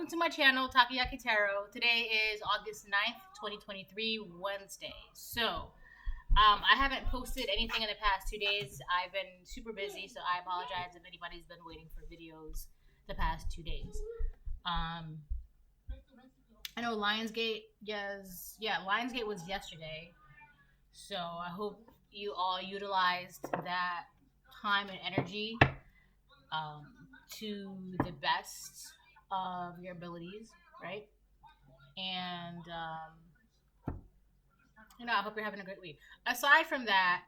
welcome to my channel, Takoyaki Tarot. Today is August 9th, 2023, Wednesday. So, I haven't posted anything in the past 2 days. I've been super busy, so I apologize if anybody's been waiting for videos the past 2 days. I know Lionsgate, Lionsgate was yesterday. So, I hope you all utilized that time and energy to the best of your abilities, right? And I hope you're having a great week. Aside from that,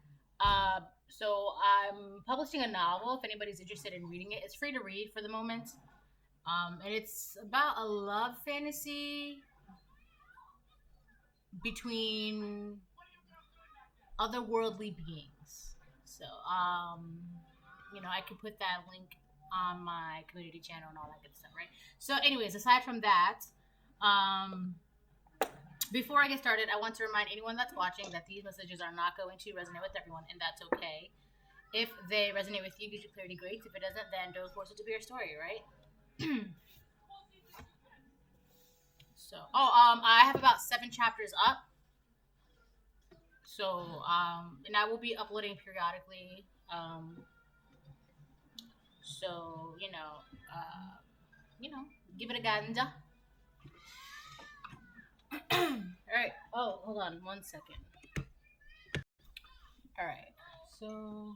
so I'm publishing a novel. If anybody's interested in reading it, it's free to read for the moment, and it's about a love fantasy between otherworldly beings. So I could put that link on my community channel and all that good stuff, right? So anyways, aside from that, before I get started, I want to remind anyone that's watching that these messages are not going to resonate with everyone, and that's okay. If they resonate with you, gives you clarity, great. If it doesn't, then don't force it to be your story, right? So, I have about 7 chapters up. So, and I will be uploading periodically. So, give it a ganja. Alright. Oh, hold on 1 second. Alright. So.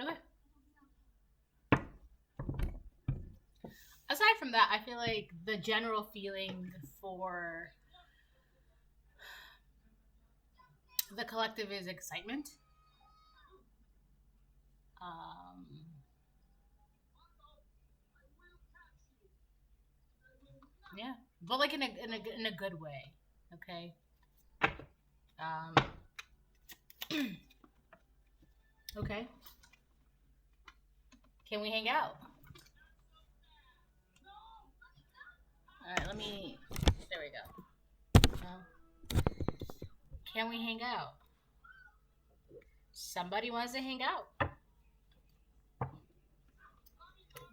Okay. Aside from that, I feel like the general feeling for the collective is excitement. Yeah, but like in a good way, okay. Okay. Can we hang out? All right, there we go. Can we hang out? Somebody wants to hang out.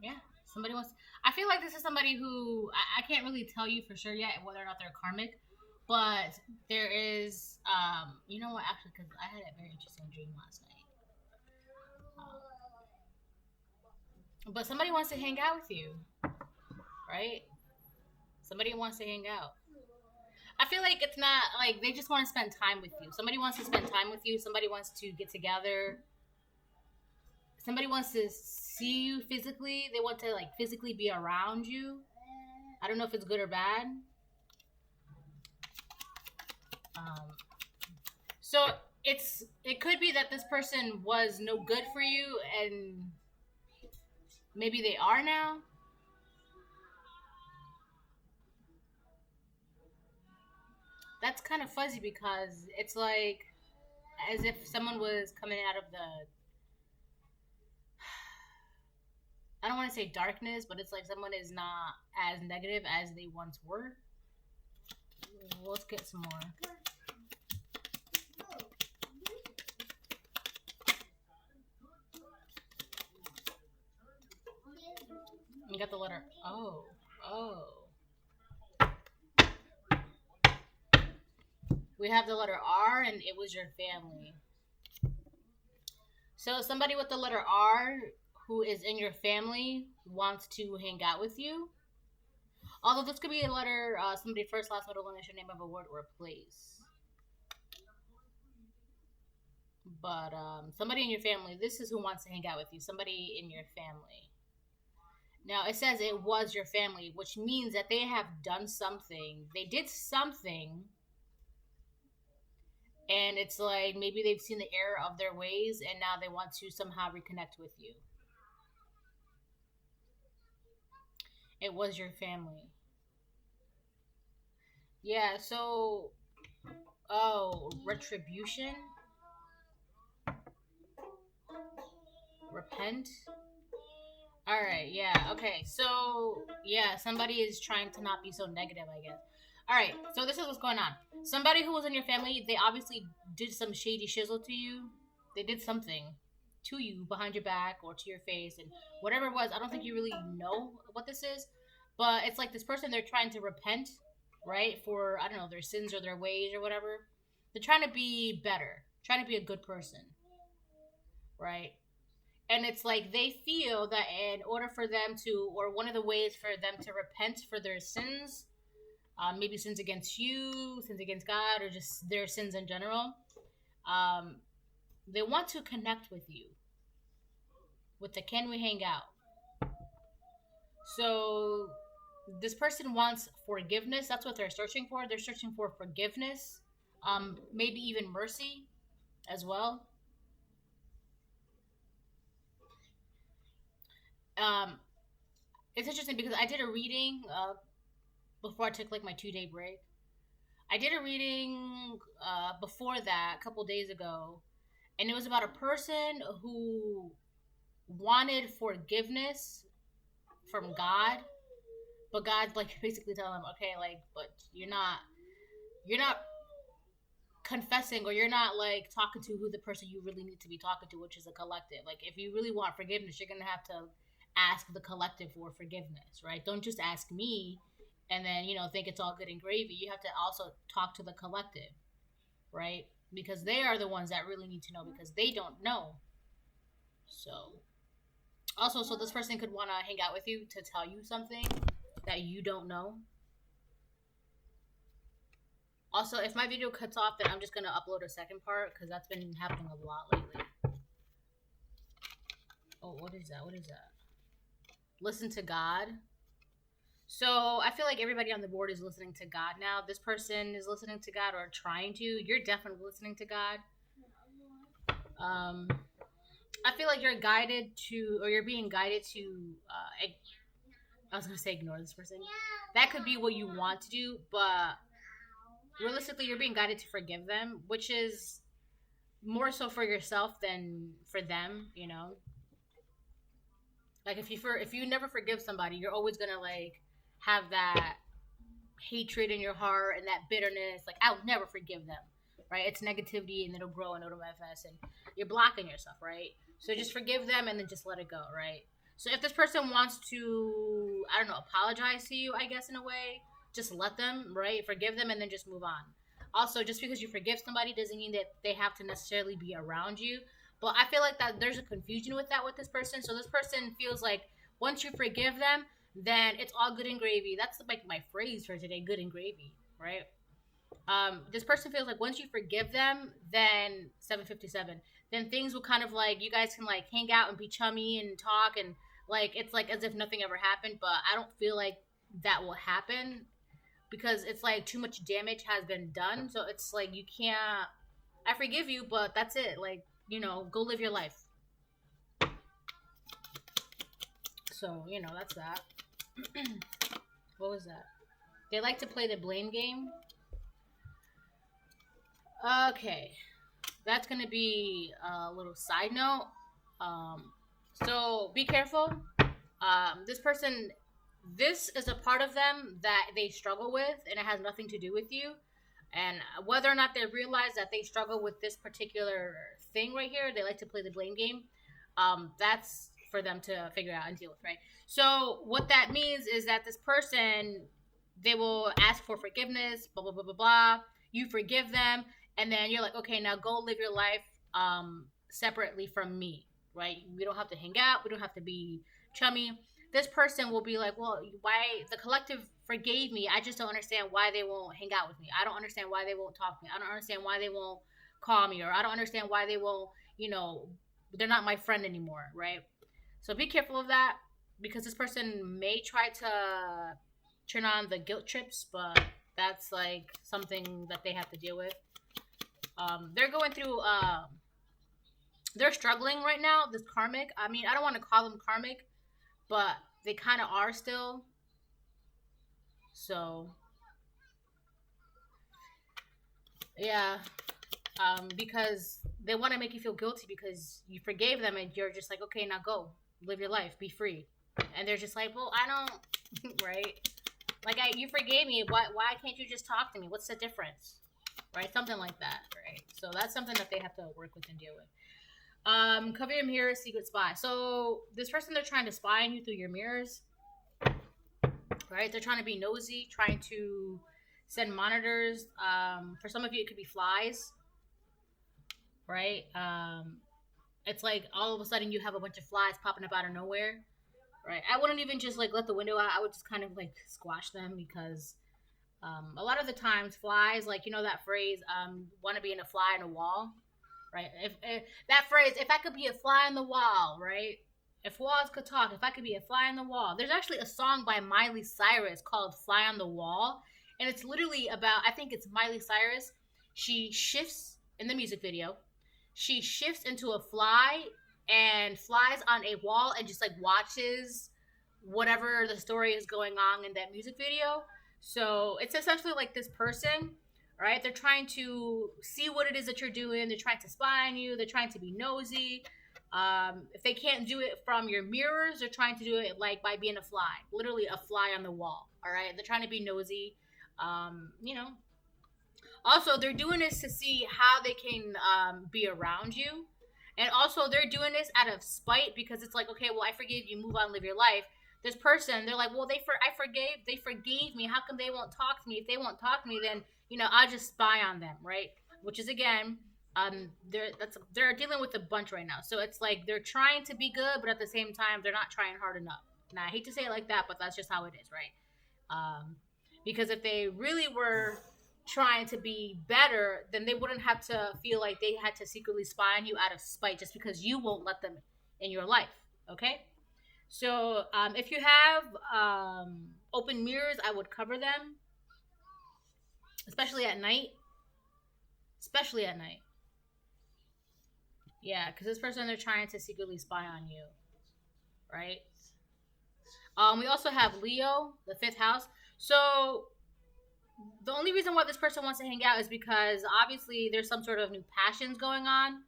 Yeah, somebody wants. I feel like this is somebody who I can't really tell you for sure yet whether or not they're karmic, but there is, you know what? Actually, because I had a very interesting dream last night. But somebody wants to hang out with you, right? Somebody wants to hang out. I feel like it's not like they just want to spend time with you. Somebody wants to spend time with you. Somebody wants to get together. Somebody wants to see you physically. They want to like physically be around you. I don't know if it's good or bad. So it could be that this person was no good for you, and maybe they are now. That's kind of fuzzy because it's like as if someone was coming out of the, I don't want to say darkness, but it's like someone is not as negative as they once were. Let's get some more. You got the letter O. Oh. We have the letter R, and it was your family. So somebody with the letter R who is in your family wants to hang out with you. Although this could be a letter, somebody first, last, middle, initial, name of a word or a place. But somebody in your family, this is who wants to hang out with you. Somebody in your family. Now, it says it was your family, which means that they have done something. They did something. And it's like maybe they've seen the error of their ways and now they want to somehow reconnect with you. It was your family. Yeah, so... Oh, retribution? Repent? Alright, yeah, okay. So, yeah, somebody is trying to not be so negative, I guess. Alright, so this is what's going on. Somebody who was in your family, they obviously did some shady shizzle to you. They did something to you behind your back or to your face, and whatever it was, I don't think you really know what this is, but it's like this person, they're trying to repent, right, for, I don't know, their sins or their ways or whatever. They're trying to be better, trying to be a good person, right? And it's like they feel that in order for them to, or one of the ways for them to repent for their sins, maybe sins against you, sins against God, or just their sins in general, they want to connect with you with the can we hang out. So this person wants forgiveness. That's what they're searching for. They're searching for forgiveness, maybe even mercy as well. It's interesting because I did a reading before I took like my 2-day break. I did a reading before that a couple days ago, and it was about a person who wanted forgiveness from God, but God's like basically telling them, okay, like, but you're not confessing, or you're not like talking to who the person you really need to be talking to, which is a collective. Like, if you really want forgiveness, you're gonna have to ask the collective for forgiveness, right? Don't just ask me and then, think it's all good and gravy. You have to also talk to the collective, right? Because they are the ones that really need to know, because they don't know. So also, so this person could want to hang out with you to tell you something that you don't know. Also, if my video cuts off, then I'm just going to upload a second part, because that's been happening a lot lately. Oh, what is that? What is that? Listen to God. So I feel like everybody on the board is listening to God now. This person is listening to God, or trying to. You're definitely listening to God. I feel like you're guided to, or you're being guided to, I was going to say ignore this person. That could be what you want to do, but realistically, you're being guided to forgive them, which is more so for yourself than for them, Like, if you never forgive somebody, you're always going to, like, have that hatred in your heart and that bitterness. Like, I'll never forgive them, right? It's negativity, and it'll grow and it'll manifest, and you're blocking yourself, right? So just forgive them and then just let it go, right? So if this person wants to, I don't know, apologize to you, I guess, in a way, just let them, right? Forgive them and then just move on. Also, just because you forgive somebody doesn't mean that they have to necessarily be around you. But I feel like that there's a confusion with that with this person. So this person feels like once you forgive them, then it's all good and gravy. That's like my phrase for today, good and gravy, right? This person feels like once you forgive them, then 757, then things will kind of like, you guys can like hang out and be chummy and talk, and like it's like as if nothing ever happened. But I don't feel like that will happen, because it's like too much damage has been done. So it's like you can't, I forgive you, but that's it. Like, go live your life. So, that's that. What was that? They like to play the blame game. Okay. That's going to be a little side note. So be careful. This is a part of them that they struggle with, and it has nothing to do with you. And whether or not they realize that they struggle with this particular thing right here, they like to play the blame game. That's for them to figure out and deal with, right? So what that means is that this person, they will ask for forgiveness, blah, blah, blah, blah, blah. You forgive them, and then you're like, okay, now go live your life separately from me, right? We don't have to hang out. We don't have to be chummy. This person will be like, well, why the collective forgave me? I just don't understand why they won't hang out with me. I don't understand why they won't talk to me. I don't understand why they won't call me, or I don't understand why they won't, they're not my friend anymore, right? So be careful of that, because this person may try to turn on the guilt trips, but that's like something that they have to deal with. They're going through, they're struggling right now, this karmic. I mean, I don't want to call them karmic, but they kind of are still. So, yeah. Because they want to make you feel guilty because you forgave them, and you're just like, okay, now go. Live your life. Be free. And they're just like, well, I don't, right? Like, you forgave me. Why can't you just talk to me? What's the difference? Right? Something like that, right? So that's something that they have to work with and deal with. Cover your mirrors, secret spy. So this person, they're trying to spy on you through your mirrors, right? They're trying to be nosy, trying to send monitors. For some of you, it could be flies, right? It's like all of a sudden you have a bunch of flies popping up out of nowhere, right? I wouldn't even just like let the window out. I would just kind of like squash them because a lot of the times flies, like you know that phrase, want to be in a fly in a wall, right? If that phrase, if I could be a fly on the wall, right? If walls could talk, if I could be a fly on the wall. There's actually a song by Miley Cyrus called "Fly on the Wall," and it's literally about. I think it's Miley Cyrus. She shifts in the music video. She shifts into a fly and flies on a wall and just like watches whatever the story is going on in that music video. So it's essentially like this person, right? They're trying to see what it is that you're doing. They're trying to spy on you. They're trying to be nosy. If they can't do it from your mirrors, they're trying to do it like by being a fly, literally a fly on the wall. All right, they're trying to be nosy. You know. Also, they're doing this to see how they can be around you, and also they're doing this out of spite because it's like, okay, well, I forgive you, move on, live your life. This person, they're like, well, they forgave me. How come they won't talk to me? If they won't talk to me, then I'll just spy on them, right? Which is again. They're dealing with a bunch right now. So it's like they're trying to be good, but at the same time, they're not trying hard enough. Now, I hate to say it like that, but that's just how it is, right? Because if they really were trying to be better, then they wouldn't have to feel like they had to secretly spy on you out of spite just because you won't let them in your life, okay? So if you have open mirrors, I would cover them, especially at night. Especially at night. Yeah, because this person, they're trying to secretly spy on you, right? We also have Leo, the fifth house. So the only reason why this person wants to hang out is because obviously there's some sort of new passions going on.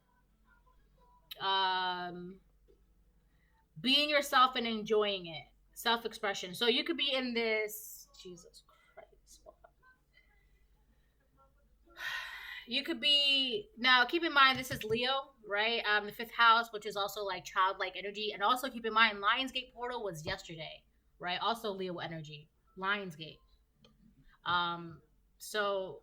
Being yourself and enjoying it. Self-expression. So you could be in this... Jesus Christ. You could be... Now, keep in mind, this is Leo, right? The fifth house, which is also like childlike energy. And also keep in mind, Lionsgate portal was yesterday, right? Also Leo energy. Lionsgate. So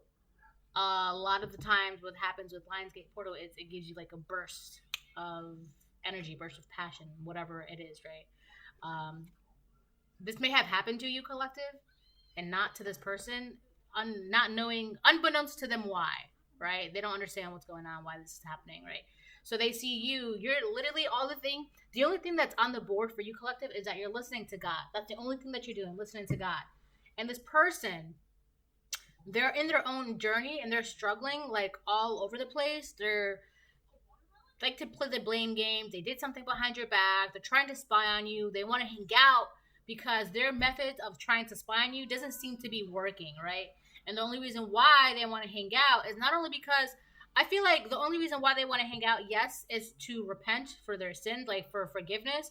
a lot of the times what happens with Lionsgate portal is it gives you like a burst of energy, burst of passion, whatever it is, right? This may have happened to you, collective, and not to this person, not knowing, unbeknownst to them why, right? They don't understand what's going on, why this is happening, right? So they see you're literally the only thing that's on the board for you, collective, is that you're listening to God. That's the only thing that you're doing, listening to God. And this person, they're in their own journey and they're struggling like all over the place. They're like to play the blame game. They did something behind your back. They're trying to spy on you. They want to hang out because their method of trying to spy on you doesn't seem to be working, right? And the only reason why they want to hang out is not only because I feel like the only reason why they want to hang out, yes, is to repent for their sins, like for forgiveness.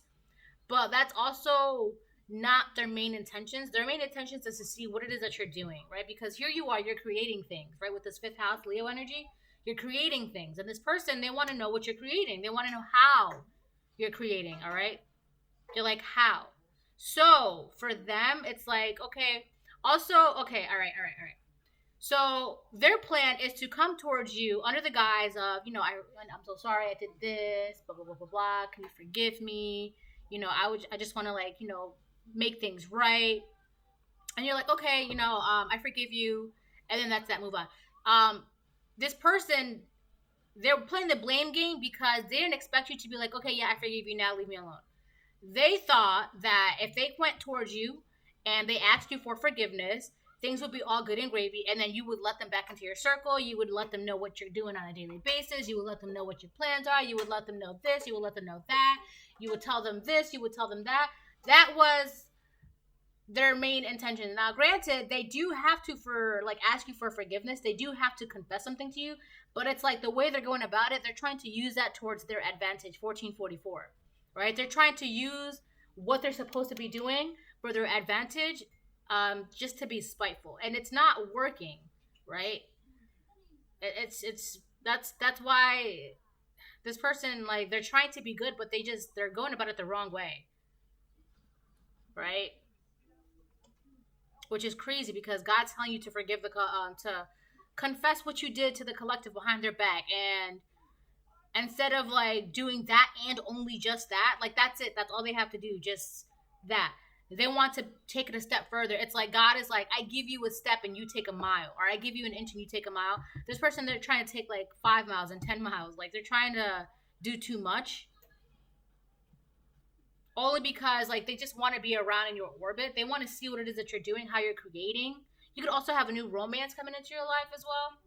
But that's also not their main intentions. Their main intentions is to see what it is that you're doing, right? Because here you are, you're creating things, right? With this fifth house, Leo energy, you're creating things. And this person, they want to know what you're creating. They want to know how you're creating, all right? They're like, how? So for them, it's like, okay, also, okay, all right. So their plan is to come towards you under the guise of, I'm so sorry I did this, blah, blah, blah, blah, blah. Can you forgive me? I just want to make things right. And you're like, okay, I forgive you. And then that's that, move on. This person, they're playing the blame game because they didn't expect you to be like, okay, yeah, I forgive you now, leave me alone. They thought that if they went towards you and they asked you for forgiveness, things would be all good and gravy, and then you would let them back into your circle. You would let them know what you're doing on a daily basis. You would let them know what your plans are. You would let them know this. You would let them know that. You would tell them this. You would tell them that. That was their main intention. Now, granted, they do have to, ask you for forgiveness. They do have to confess something to you, but it's like the way they're going about it, they're trying to use that towards their advantage, 1444, right? They're trying to use what they're supposed to be doing for their advantage, just to be spiteful, and it's not working, right? That's why this person, like, they're trying to be good, but they're going about it the wrong way, right? Which is crazy because God's telling you to forgive to confess what you did to the collective behind their back, and instead of like doing that and only just that, like that's it. That's all they have to do, just that. They want to take it a step further. It's like God is like, I give you a step and you take a mile, or I give you an inch and you take a mile. This person, they're trying to take like 5 miles and 10 miles. Like they're trying to do too much. Only because like they just want to be around in your orbit. They want to see what it is that you're doing, how you're creating. You could also have a new romance coming into your life as well.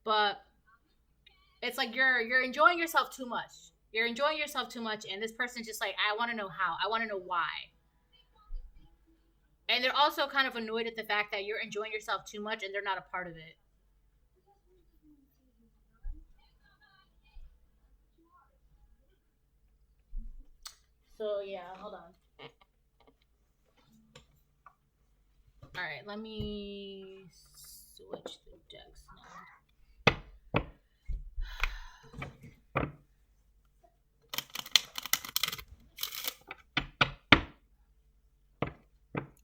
But it's like you're enjoying yourself too much. You're enjoying yourself too much, and this person's just like, I want to know how. I want to know why. And they're also kind of annoyed at the fact that you're enjoying yourself too much and they're not a part of it. So, yeah, hold on. Alright, let me switch the decks now.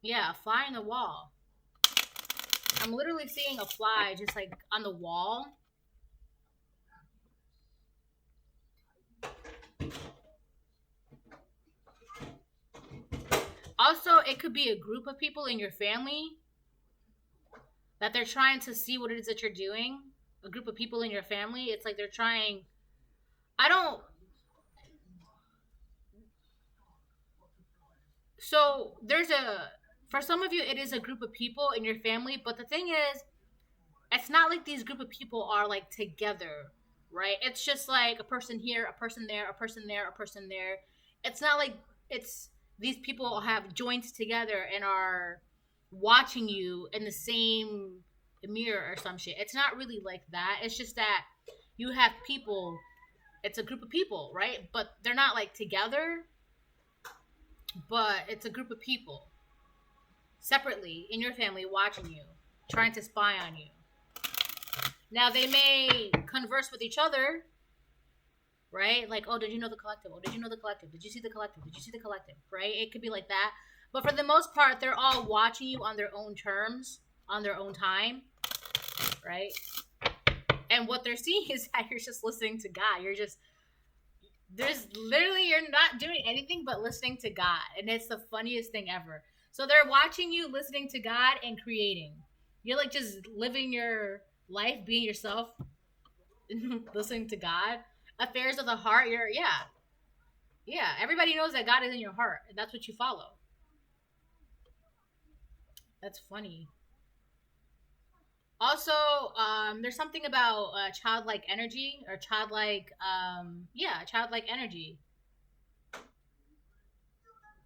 Yeah, a fly on the wall. I'm literally seeing a fly just like on the wall. Also, it could be a group of people in your family that they're trying to see what it is that you're doing. A group of people in your family. It's like they're trying. So for some of you, it is a group of people in your family. But the thing is, it's not like these group of people are like together, right? It's just like a person here, a person there, a person there, a person there. It's not like these people have joined together and are watching you in the same mirror or some shit. It's not really like that. It's just that you have people. It's a group of people, right? But they're not like together. But it's a group of people separately in your family watching you, trying to spy on you. Now, they may converse with each other, right? Like, oh, did you know the collective? Oh, did you know the collective? Did you see the collective? Did you see the collective? Right? It could be like that. But for the most part, they're all watching you on their own terms, on their own time, right? And what they're seeing is that you're just listening to God. You're not doing anything but listening to God. And it's the funniest thing ever. So they're watching you, listening to God, and creating. You're like just living your life, being yourself, listening to God. Affairs of the heart, yeah. Everybody knows that God is in your heart, and that's what you follow. That's funny. Also, there's something about childlike energy or childlike energy.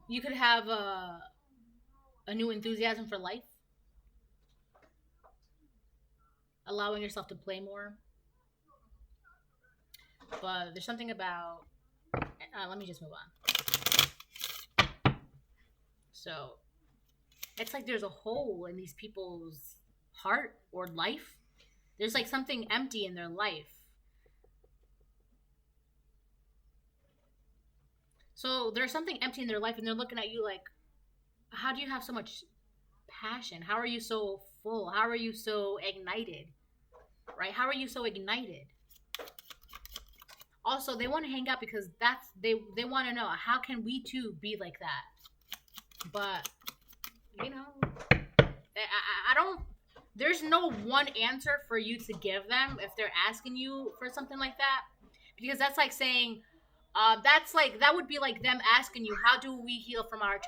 You could have a new enthusiasm for life, allowing yourself to play more. But there's something about. Let me just move on. So, it's like there's a hole in these people's heart or life. There's like something empty in their life. So there's something empty in their life, and they're looking at you like, how do you have so much passion? How are you so full? How are you so ignited? Right? How are you so ignited? Also, they want to hang out because they want to know, how can we too be like that? But I don't. There's no one answer for you to give them if they're asking you for something like that, because that's like saying, that would be like them asking you, how do we heal from our childhood?